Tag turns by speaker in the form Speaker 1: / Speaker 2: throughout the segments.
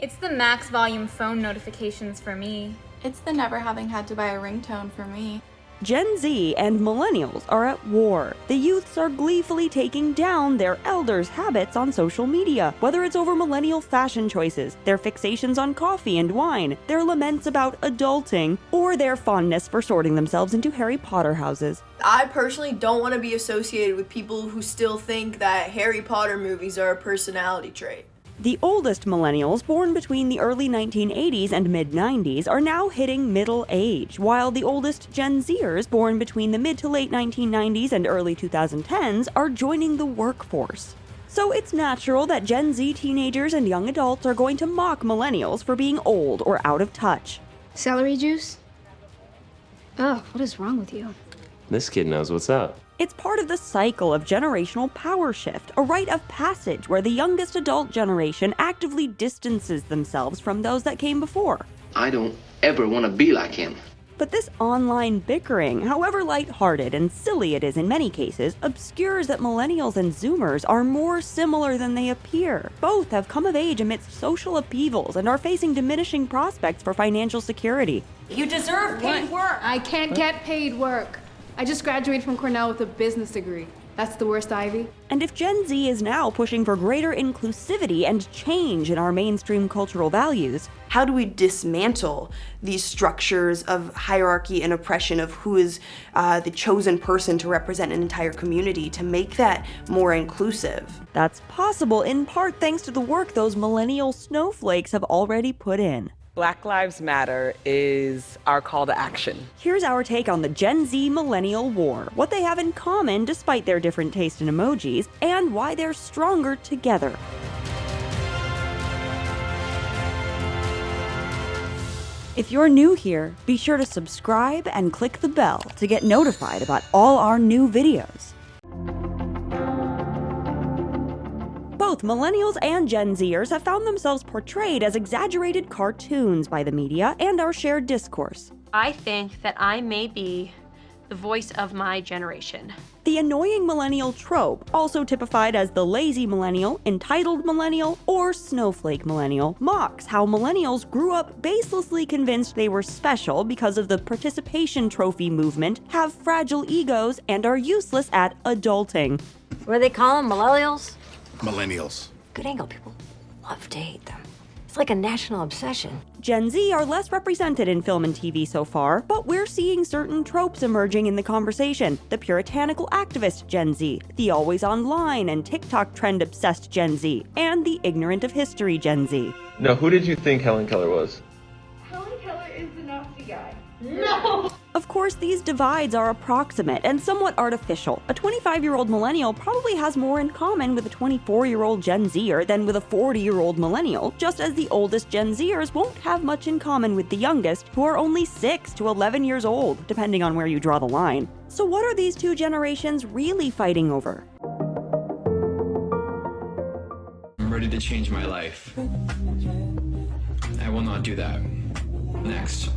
Speaker 1: It's the max volume phone notifications for me.
Speaker 2: It's the never having had to buy a ringtone for me.
Speaker 3: Gen Z and millennials are at war. The youths are gleefully taking down their elders' habits on social media, whether it's over millennial fashion choices, their fixations on coffee and wine, their laments about adulting, or their fondness for sorting themselves into Harry Potter houses.
Speaker 4: I personally don't want to be associated with people who still think that Harry Potter movies are a personality trait.
Speaker 3: The oldest millennials, born between the early 1980s and mid-90s, are now hitting middle age, while the oldest Gen Zers, born between the mid to late 1990s and early 2010s, are joining the workforce. So it's natural that Gen Z teenagers and young adults are going to mock millennials for being old or out of touch.
Speaker 5: Celery juice? Oh, what is wrong with you?
Speaker 6: This kid knows what's up.
Speaker 3: It's part of the cycle of generational power shift, a rite of passage where the youngest adult generation actively distances themselves from those that came before.
Speaker 7: I don't ever want to be like him.
Speaker 3: But this online bickering, however lighthearted and silly it is in many cases, obscures that millennials and Zoomers are more similar than they appear. Both have come of age amidst social upheavals and are facing diminishing prospects for financial security.
Speaker 8: You deserve paid work.
Speaker 9: I can't get paid work. I just graduated from Cornell with a business degree. That's the worst, Ivy.
Speaker 3: And if Gen Z is now pushing for greater inclusivity and change in our mainstream cultural values,
Speaker 4: how do we dismantle these structures of hierarchy and oppression of who is the chosen person to represent an entire community to make that more inclusive?
Speaker 3: That's possible in part thanks to the work those millennial snowflakes have already put in.
Speaker 10: Black Lives Matter is our call to action.
Speaker 3: Here's our take on the Gen Z millennial war, what they have in common despite their different taste in emojis, and why they're stronger together. If you're new here, be sure to subscribe and click the bell to get notified about all our new videos. Both millennials and Gen Zers have found themselves portrayed as exaggerated cartoons by the media and our shared discourse.
Speaker 8: I think that I may be the voice of my generation.
Speaker 3: The annoying millennial trope, also typified as the lazy millennial, entitled millennial, or snowflake millennial, mocks how millennials grew up baselessly convinced they were special because of the participation trophy movement, have fragile egos, and are useless at adulting.
Speaker 11: What do they call them, millennials?
Speaker 12: Millennials.
Speaker 11: Good angle, people love to hate them. It's like a national obsession.
Speaker 3: Gen Z are less represented in film and TV so far, but we're seeing certain tropes emerging in the conversation. The puritanical activist Gen Z, the always online and TikTok trend-obsessed Gen Z, and the ignorant of history Gen Z.
Speaker 6: No, who did you think Helen Keller was?
Speaker 13: Helen Keller is the Nazi guy.
Speaker 8: No!
Speaker 3: Of course, these divides are approximate and somewhat artificial. A 25-year-old millennial probably has more in common with a 24-year-old Gen Zer than with a 40-year-old millennial, just as the oldest Gen Zers won't have much in common with the youngest, who are only 6 to 11 years old, depending on where you draw the line. So what are these two generations really fighting over?
Speaker 14: I'm ready to change my life. I will not do that. Next.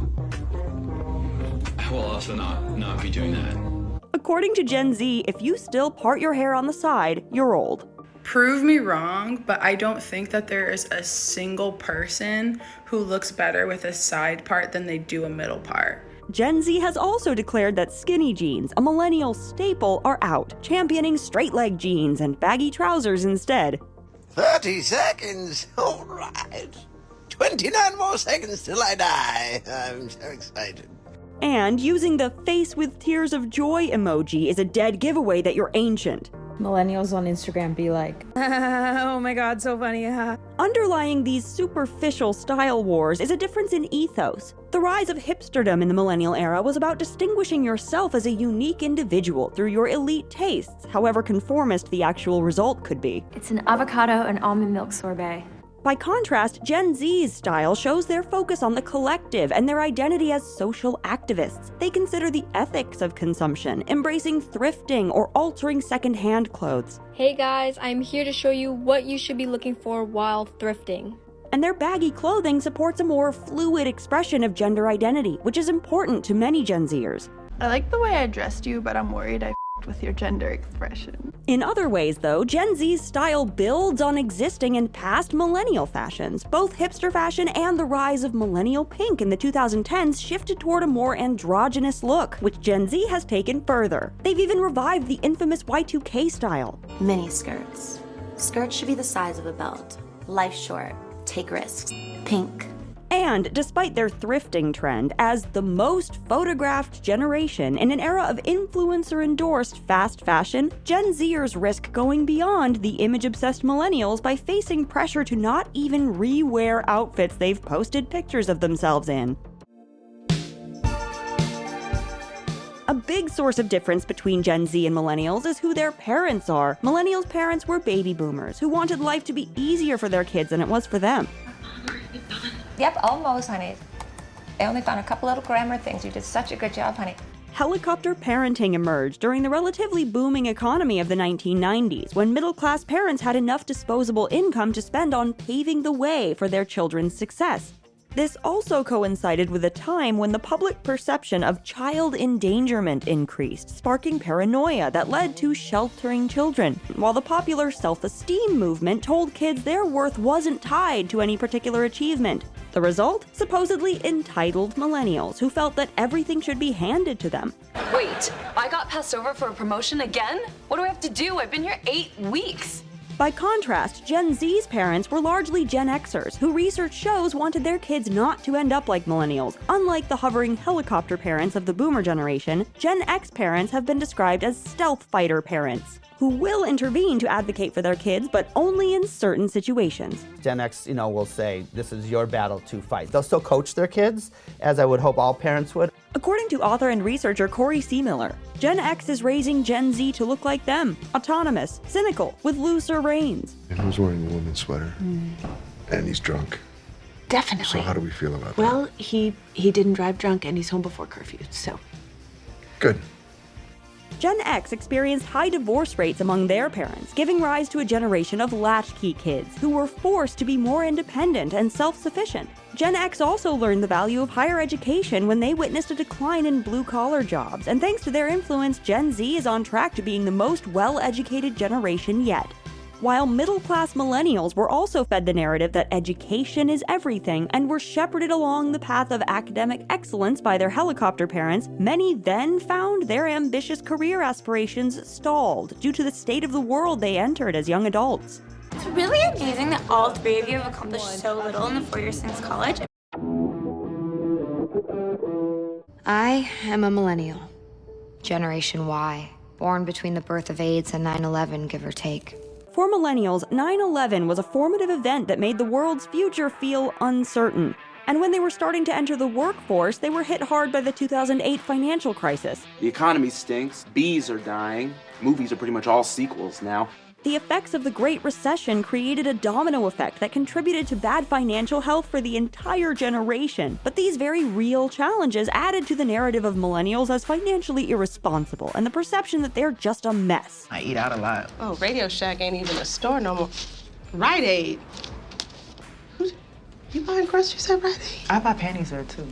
Speaker 14: I will also not be doing that.
Speaker 3: According to Gen Z, if you still part your hair on the side, you're old.
Speaker 2: Prove me wrong, but I don't think that there is a single person who looks better with a side part than they do a middle part.
Speaker 3: Gen Z has also declared that skinny jeans, a millennial staple, are out, championing straight-leg jeans and baggy trousers instead.
Speaker 15: 30 seconds? All right. 29 more seconds till I die. I'm so excited.
Speaker 3: And using the face with tears of joy emoji is a dead giveaway that you're ancient.
Speaker 16: Millennials on Instagram be like, oh my god, so funny.
Speaker 3: Underlying these superficial style wars is a difference in ethos. The rise of hipsterdom in the millennial era was about distinguishing yourself as a unique individual through your elite tastes, however conformist the actual result could be.
Speaker 17: It's an avocado and almond milk sorbet.
Speaker 3: By contrast, Gen Z's style shows their focus on the collective and their identity as social activists. They consider the ethics of consumption, embracing thrifting or altering second-hand clothes.
Speaker 18: Hey guys, I'm here to show you what you should be looking for while thrifting.
Speaker 3: And their baggy clothing supports a more fluid expression of gender identity, which is important to many Gen Zers.
Speaker 2: I like the way I dressed you, but I'm worried I
Speaker 9: with your gender expression.
Speaker 3: In other ways, though, Gen Z's style builds on existing and past millennial fashions. Both hipster fashion and the rise of millennial pink in the 2010s shifted toward a more androgynous look, which Gen Z has taken further. They've even revived the infamous Y2K style.
Speaker 12: Mini skirts. Skirts should be the size of a belt. Life short. Take risks. Pink.
Speaker 3: And despite their thrifting trend, as the most photographed generation in an era of influencer-endorsed fast fashion, Gen Zers risk going beyond the image-obsessed millennials by facing pressure to not even re-wear outfits they've posted pictures of themselves in. A big source of difference between Gen Z and millennials is who their parents are. Millennials' parents were baby boomers who wanted life to be easier for their kids than it was for them.
Speaker 19: Yep, almost, honey. I only found a couple little grammar things. You did such a good job, honey.
Speaker 3: Helicopter parenting emerged during the relatively booming economy of the 1990s, when middle-class parents had enough disposable income to spend on paving the way for their children's success. This also coincided with a time when the public perception of child endangerment increased, sparking paranoia that led to sheltering children, while the popular self-esteem movement told kids their worth wasn't tied to any particular achievement. The result? Supposedly entitled millennials who felt that everything should be handed to them.
Speaker 20: Wait, I got passed over for a promotion again? What do I have to do? I've been here 8 weeks.
Speaker 3: By contrast, Gen Z's parents were largely Gen Xers, who research shows wanted their kids not to end up like millennials. Unlike the hovering helicopter parents of the boomer generation, Gen X parents have been described as stealth fighter parents, who will intervene to advocate for their kids, but only in certain situations.
Speaker 21: Gen X, will say, this is your battle to fight. They'll still coach their kids, as I would hope all parents would.
Speaker 3: According to author and researcher Corey C. Miller, Gen X is raising Gen Z to look like them, autonomous, cynical, with looser reins.
Speaker 22: And who's wearing a woman's sweater? And he's drunk.
Speaker 23: Definitely.
Speaker 22: So how do we feel about that?
Speaker 23: Well, he didn't drive drunk and he's home before curfew, so.
Speaker 22: Good.
Speaker 3: Gen X experienced high divorce rates among their parents, giving rise to a generation of latchkey kids who were forced to be more independent and self-sufficient. Gen X also learned the value of higher education when they witnessed a decline in blue-collar jobs, and thanks to their influence, Gen Z is on track to being the most well-educated generation yet. While middle-class millennials were also fed the narrative that education is everything and were shepherded along the path of academic excellence by their helicopter parents, many then found their ambitious career aspirations stalled due to the state of the world they entered as young adults.
Speaker 12: It's really amazing that all three of you have accomplished so little in the 4 years since college.
Speaker 11: I am a millennial. Generation Y. Born between the birth of AIDS and 9/11, give or take.
Speaker 3: For millennials, 9/11 was a formative event that made the world's future feel uncertain. And when they were starting to enter the workforce, they were hit hard by the 2008 financial crisis.
Speaker 24: The economy stinks, bees are dying, movies are pretty much all sequels now.
Speaker 3: The effects of the Great Recession created a domino effect that contributed to bad financial health for the entire generation. But these very real challenges added to the narrative of millennials as financially irresponsible and the perception that they're just a mess.
Speaker 25: I eat out a lot.
Speaker 26: Oh, Radio Shack ain't even a store no more. Rite Aid. You buying groceries at Rite Aid?
Speaker 25: I buy panties there too.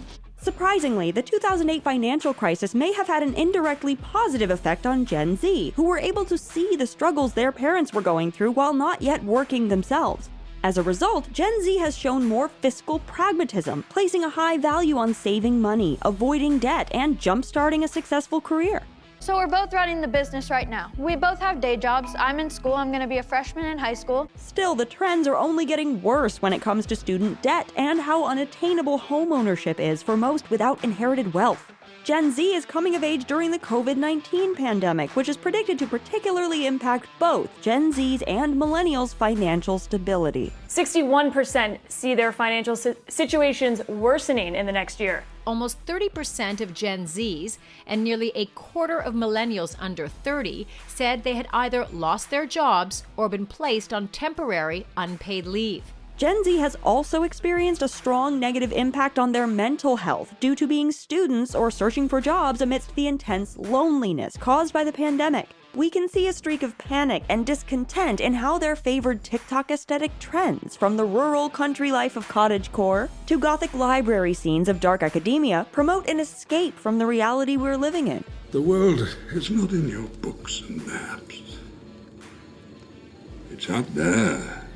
Speaker 3: Surprisingly, the 2008 financial crisis may have had an indirectly positive effect on Gen Z, who were able to see the struggles their parents were going through while not yet working themselves. As a result, Gen Z has shown more fiscal pragmatism, placing a high value on saving money, avoiding debt, and jump-starting a successful career.
Speaker 18: So we're both running the business right now. We both have day jobs. I'm in school. I'm going to be a freshman in high school.
Speaker 3: Still, the trends are only getting worse when it comes to student debt and how unattainable homeownership is for most without inherited wealth. Gen Z is coming of age during the COVID-19 pandemic, which is predicted to particularly impact both Gen Z's and millennials' financial stability.
Speaker 27: 61% see their financial situations worsening in the next year.
Speaker 28: Almost 30% of Gen Zs and nearly a quarter of millennials under 30 said they had either lost their jobs or been placed on temporary unpaid leave.
Speaker 3: Gen Z has also experienced a strong negative impact on their mental health due to being students or searching for jobs amidst the intense loneliness caused by the pandemic. We can see a streak of panic and discontent in how their favored TikTok aesthetic trends, from the rural country life of cottagecore to gothic library scenes of dark academia, promote an escape from the reality we're living in.
Speaker 1: The world is not in your books and maps. It's out there.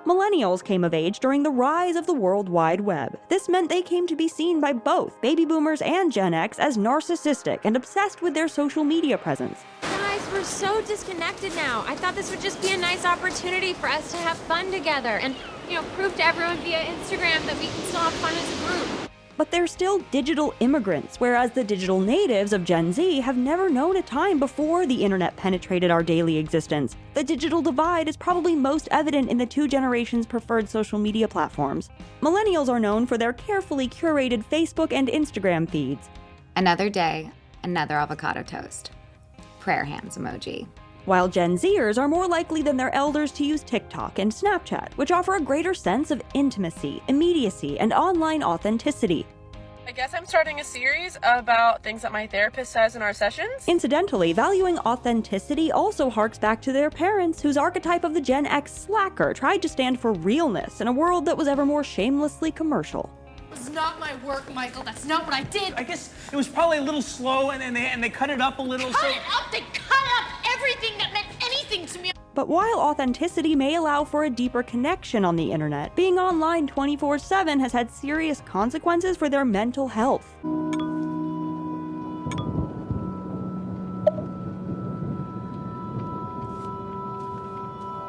Speaker 3: Millennials came of age during the rise of the World Wide Web. This meant they came to be seen by both baby boomers and Gen X as narcissistic and obsessed with their social media presence.
Speaker 4: Guys, we're so disconnected now. I thought this would just be a nice opportunity for us to have fun together and, prove to everyone via Instagram that we can still have fun as a group.
Speaker 3: But they're still digital immigrants, whereas the digital natives of Gen Z have never known a time before the internet penetrated our daily existence. The digital divide is probably most evident in the two generations' preferred social media platforms. Millennials are known for their carefully curated Facebook and Instagram feeds.
Speaker 5: Another day, another avocado toast. Prayer hands emoji.
Speaker 3: While Gen Zers are more likely than their elders to use TikTok and Snapchat, which offer a greater sense of intimacy, immediacy, and online authenticity.
Speaker 6: I guess I'm starting a series about things that my therapist says in our sessions.
Speaker 3: Incidentally, valuing authenticity also harks back to their parents, whose archetype of the Gen X slacker tried to stand for realness in a world that was ever more shamelessly commercial.
Speaker 7: It's not my work, Michael. That's not what I did.
Speaker 10: I guess it was probably a little slow, and they cut it up a little.
Speaker 7: Cut it up! They cut up everything that meant anything to me.
Speaker 3: But while authenticity may allow for a deeper connection on the internet, being online 24/7 has had serious consequences for their mental health.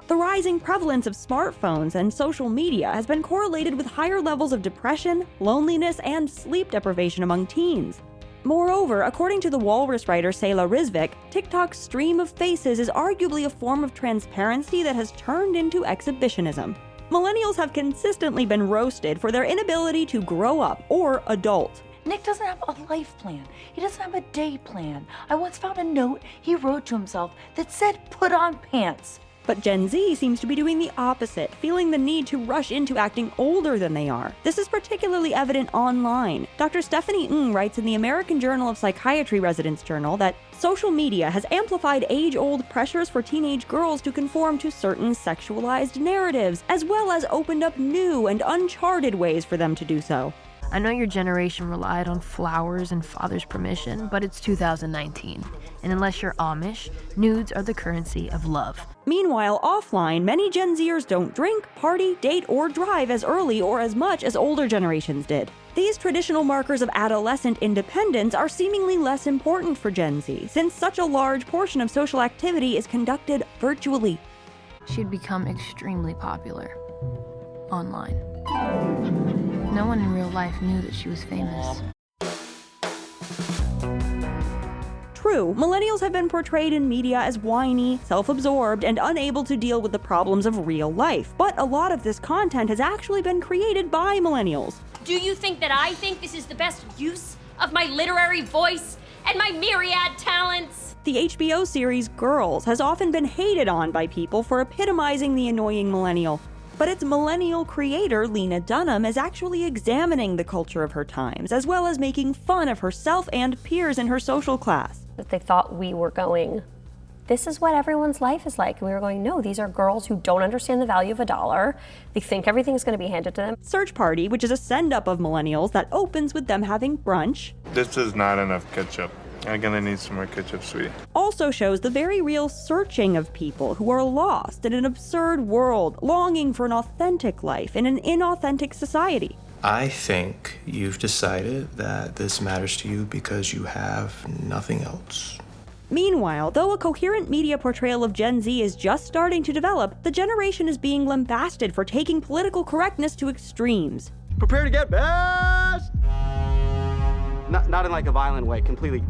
Speaker 3: The rising prevalence of smartphones and social media has been correlated with higher levels of depression, loneliness, and sleep deprivation among teens. Moreover, according to the Walrus writer Sayla Rizvik, TikTok's stream of faces is arguably a form of transparency that has turned into exhibitionism. Millennials have consistently been roasted for their inability to grow up or adult.
Speaker 13: Nick doesn't have a life plan. He doesn't have a day plan. I once found a note he wrote to himself that said, "Put on pants."
Speaker 3: But Gen Z seems to be doing the opposite, feeling the need to rush into acting older than they are. This is particularly evident online. Dr. Stephanie Ng writes in the American Journal of Psychiatry Residence Journal that social media has amplified age-old pressures for teenage girls to conform to certain sexualized narratives, as well as opened up new and uncharted ways for them to do so.
Speaker 23: I know your generation relied on flowers and father's permission, but it's 2019. And unless you're Amish, nudes are the currency of love.
Speaker 3: Meanwhile, offline, many Gen Zers don't drink, party, date, or drive as early or as much as older generations did. These traditional markers of adolescent independence are seemingly less important for Gen Z, since such a large portion of social activity is conducted virtually.
Speaker 23: She'd become extremely popular online. No one in real life knew that she was famous.
Speaker 3: True, millennials have been portrayed in media as whiny, self-absorbed, and unable to deal with the problems of real life. But a lot of this content has actually been created by millennials.
Speaker 4: Do you think that I think this is the best use of my literary voice and my myriad talents?
Speaker 3: The HBO series Girls has often been hated on by people for epitomizing the annoying millennial. But its millennial creator, Lena Dunham, is actually examining the culture of her times, as well as making fun of herself and peers in her social class.
Speaker 25: That they thought we were going, this is what everyone's life is like. And we were going, no, these are girls who don't understand the value of $1. They think everything's going to be handed to them.
Speaker 3: Search Party, which is a send-up of millennials that opens with them having brunch.
Speaker 29: This is not enough ketchup. I'm gonna need some more ketchup, sweetie.
Speaker 3: Also shows the very real searching of people who are lost in an absurd world, longing for an authentic life in an inauthentic society.
Speaker 30: I think you've decided that this matters to you because you have nothing else.
Speaker 3: Meanwhile, though a coherent media portrayal of Gen Z is just starting to develop, the generation is being lambasted for taking political correctness to extremes.
Speaker 31: Prepare to get bashed! Not in like a violent way, completely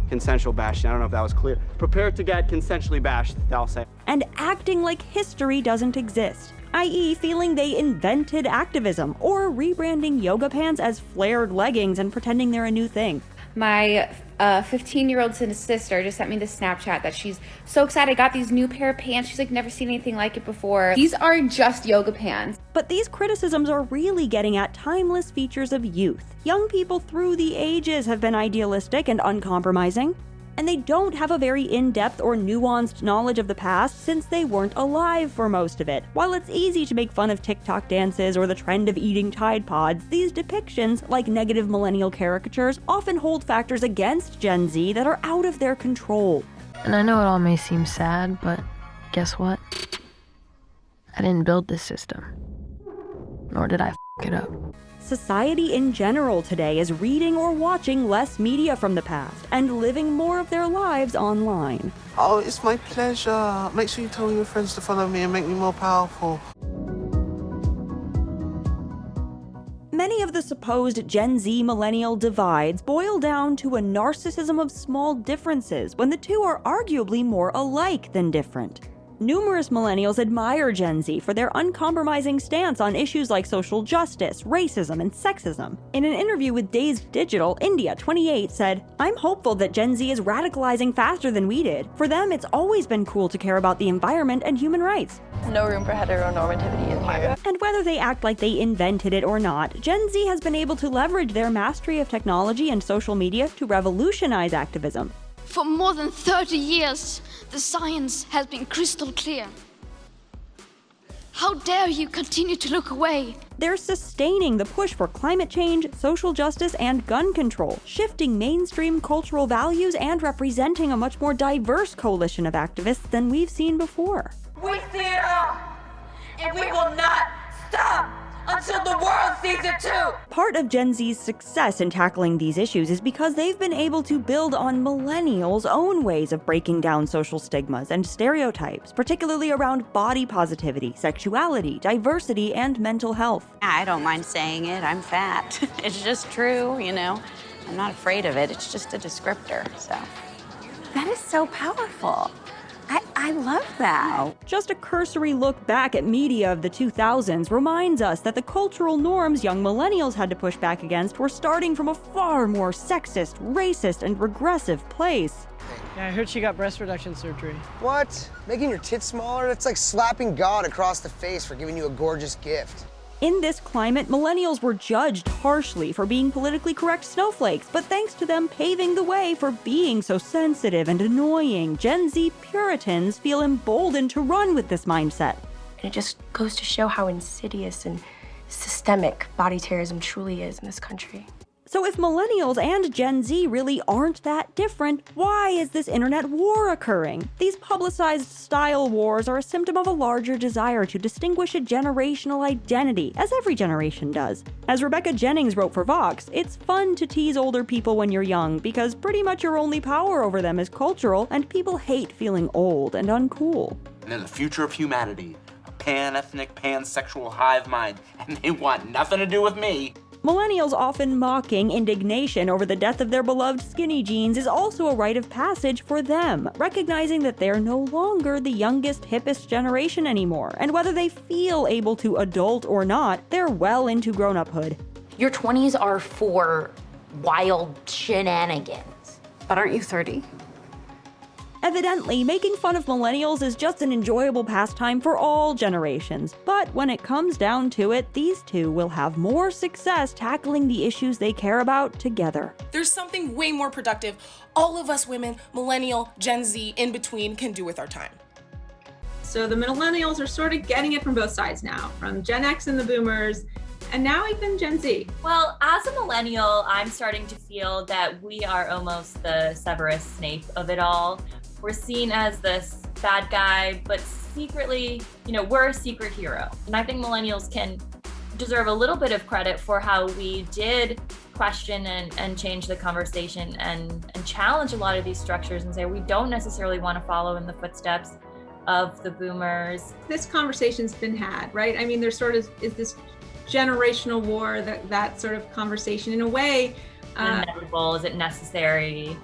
Speaker 31: consensual bashing. I don't know if that was clear. Prepare to get consensually bashed, they'll say.
Speaker 3: And acting like history doesn't exist, i.e. feeling they invented activism, or rebranding yoga pants as flared leggings and pretending they're a new thing.
Speaker 32: My 15-year-old sister just sent me this Snapchat that she's so excited. I got these new pair of pants. She's like never seen anything like it before. These are just yoga pants.
Speaker 3: But these criticisms are really getting at timeless features of youth. Young people through the ages have been idealistic and uncompromising. and they don't have a very in-depth or nuanced knowledge of the past since they weren't alive for most of it. While it's easy to make fun of TikTok dances or the trend of eating Tide Pods, these depictions, like negative millennial caricatures, often hold factors against Gen Z that are out of their control.
Speaker 23: And I know it all may seem sad, but guess what? I didn't build this system. Nor did I f*** it up.
Speaker 3: Society in general today is reading or watching less media from the past and living more of their lives online.
Speaker 2: Oh, it's my pleasure. Make sure you tell your friends to follow me and make me more powerful.
Speaker 3: Many of the supposed Gen Z millennial divides boil down to a narcissism of small differences when the two are arguably more alike than different. Numerous millennials admire Gen Z for their uncompromising stance on issues like social justice, racism, and sexism. In an interview with Dazed Digital, India, 28, said, "I'm hopeful that Gen Z is radicalizing faster than we did. For them, it's always been cool to care about the environment and human rights.
Speaker 8: No room for heteronormativity in here."
Speaker 3: And whether they act like they invented it or not, Gen Z has been able to leverage their mastery of technology and social media to revolutionize activism.
Speaker 9: For more than 30 years, the science has been crystal clear. How dare you continue to look away?
Speaker 3: They're sustaining the push for climate change, social justice, and gun control, shifting mainstream cultural values and representing a much more diverse coalition of activists than we've seen before.
Speaker 7: We see it all, and we will not stop until the world sees it too.
Speaker 3: Part of Gen Z's success in tackling these issues is because they've been able to build on millennials' own ways of breaking down social stigmas and stereotypes, particularly around body positivity, sexuality, diversity, and mental health.
Speaker 12: I don't mind saying it. I'm fat. It's just true, you know. I'm not afraid of it. It's just a descriptor, so. That is so powerful. I love that.
Speaker 3: Just a cursory look back at media of the 2000s reminds us that the cultural norms young millennials had to push back against were starting from a far more sexist, racist, and regressive place.
Speaker 14: Yeah, I heard she got breast reduction surgery.
Speaker 15: What? Making your tits smaller? That's like slapping God across the face for giving you a gorgeous gift.
Speaker 3: In this climate, millennials were judged harshly for being politically correct snowflakes, but thanks to them paving the way for being so sensitive and annoying, Gen Z Puritans feel emboldened to run with this mindset.
Speaker 16: And it just goes to show how insidious and systemic body terrorism truly is in this country.
Speaker 3: So if millennials and Gen Z really aren't that different, why is this internet war occurring? These publicized style wars are a symptom of a larger desire to distinguish a generational identity, as every generation does. As Rebecca Jennings wrote for Vox, it's fun to tease older people when you're young because pretty much your only power over them is cultural, and people hate feeling old and uncool.
Speaker 24: And they're the future of humanity, a pan-ethnic, pansexual hive mind, and they want nothing to do with me.
Speaker 3: Millennials often mocking indignation over the death of their beloved skinny jeans is also a rite of passage for them, recognizing that they're no longer the youngest, hippest generation anymore, and whether they feel able to adult or not, they're well into grown-uphood.
Speaker 17: Your 20s are for wild shenanigans.
Speaker 12: But aren't you 30?
Speaker 3: Evidently, making fun of millennials is just an enjoyable pastime for all generations, but when it comes down to it, these two will have more success tackling the issues they care about together.
Speaker 6: There's something way more productive all of us women, millennial, Gen Z, in between, can do with our time.
Speaker 19: So the millennials are sort of getting it from both sides now, from Gen X and the boomers, and now even Gen Z.
Speaker 20: Well, as a millennial, I'm starting to feel that we are almost the Severus Snape of it all. We're seen as this bad guy, but secretly, we're a secret hero. And I think millennials can deserve a little bit of credit for how we did question and change the conversation and challenge a lot of these structures and say we don't necessarily want to follow in the footsteps of the boomers.
Speaker 19: This conversation's been had, right? I mean, there sort of is this generational war, that sort of conversation in a way.
Speaker 20: Inevitable, is it necessary?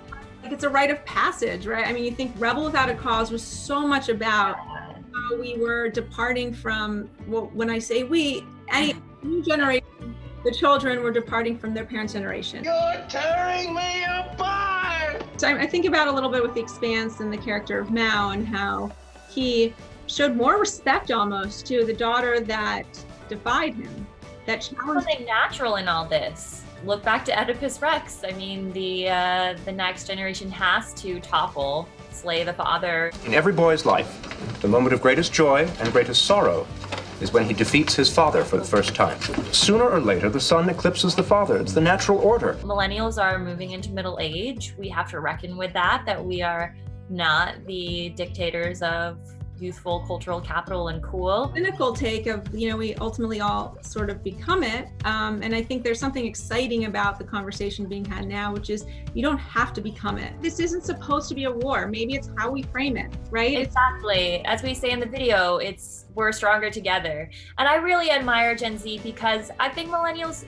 Speaker 19: It's a rite of passage, right? I mean, you think Rebel Without a Cause was so much about how we were departing from, well, when I say we, any new generation, the children were departing from their parents' generation.
Speaker 2: You're tearing me apart!
Speaker 19: So I think about a little bit with The Expanse and the character of Mao and how he showed more respect almost to the daughter that defied him, that challenged.
Speaker 20: Something natural in all this. look back to Oedipus Rex. I mean, the next generation has to topple, slay the father.
Speaker 1: In every boy's life, the moment of greatest joy and greatest sorrow is when he defeats his father for the first time. Sooner or later, the son eclipses the father. It's the natural order.
Speaker 20: Millennials are moving into middle age. We have to reckon with that we are not the dictators of youthful cultural capital and cool.
Speaker 19: Cynical take of, we ultimately all sort of become it. And I think there's something exciting about the conversation being had now, which is you don't have to become it. This isn't supposed to be a war. Maybe it's how we frame it, right?
Speaker 20: Exactly. As we say in the video, we're stronger together. And I really admire Gen Z because I think millennials,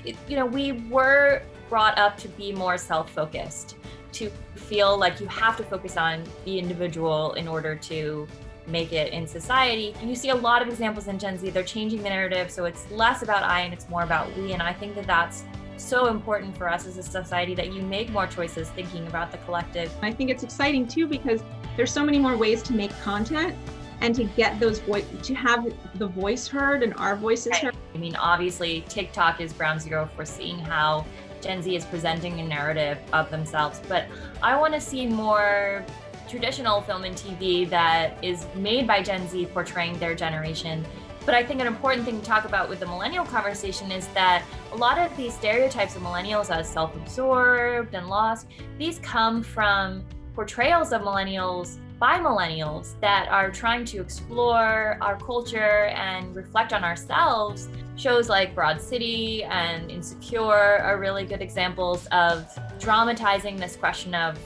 Speaker 20: we were brought up to be more self-focused, to feel like you have to focus on the individual in order to make it in society. And you see a lot of examples in Gen Z. They're changing the narrative, so it's less about I and it's more about we. And I think that that's so important for us as a society, that you make more choices thinking about the collective.
Speaker 19: I think it's exciting too because there's so many more ways to make content and to get to have the voice heard and our voices heard.
Speaker 20: I mean, obviously TikTok is ground zero for seeing how Gen Z is presenting a narrative of themselves, but I want to see more traditional film and TV that is made by Gen Z portraying their generation. But I think an important thing to talk about with the millennial conversation is that a lot of these stereotypes of millennials as self-absorbed and lost, these come from portrayals of millennials by millennials that are trying to explore our culture and reflect on ourselves. Shows like Broad City and Insecure are really good examples of dramatizing this question of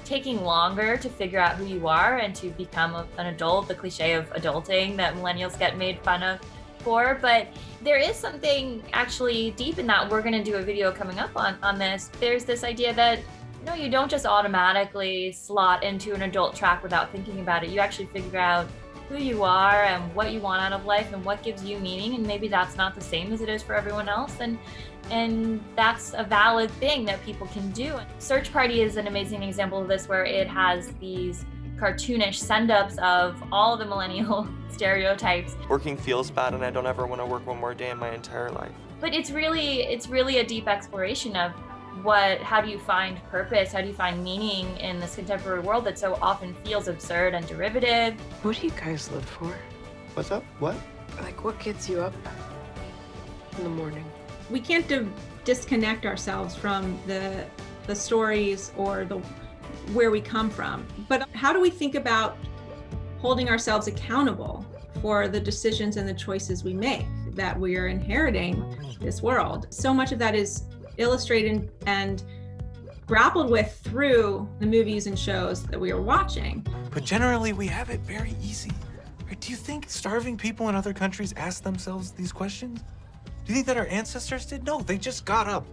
Speaker 20: taking longer to figure out who you are and to become an adult, the cliche of adulting that millennials get made fun of for. But there is something actually deep in that. We're going to do a video coming up on this. There's this idea that you don't just automatically slot into an adult track without thinking about it. You actually figure out who you are and what you want out of life and what gives you meaning, and maybe that's not the same as it is for everyone else, and that's a valid thing that people can do. Search Party is an amazing example of this, where it has these cartoonish send-ups of all the millennial stereotypes.
Speaker 4: Working feels bad, and I don't ever want to work one more day in my entire life.
Speaker 20: But it's really a deep exploration of how do you find purpose? How do you find meaning in this contemporary world that so often feels absurd and derivative?
Speaker 2: What do you guys live for?
Speaker 31: What's up? What?
Speaker 2: Like, what gets you up in the morning?
Speaker 19: We can't disconnect ourselves from the stories or where we come from. But how do we think about holding ourselves accountable for the decisions and the choices we make, that we are inheriting this world? So much of that is illustrated and grappled with through the movies and shows that we are watching.
Speaker 5: But generally, we have it very easy. Do you think starving people in other countries ask themselves these questions? Do you think that our ancestors did? No, they just got up,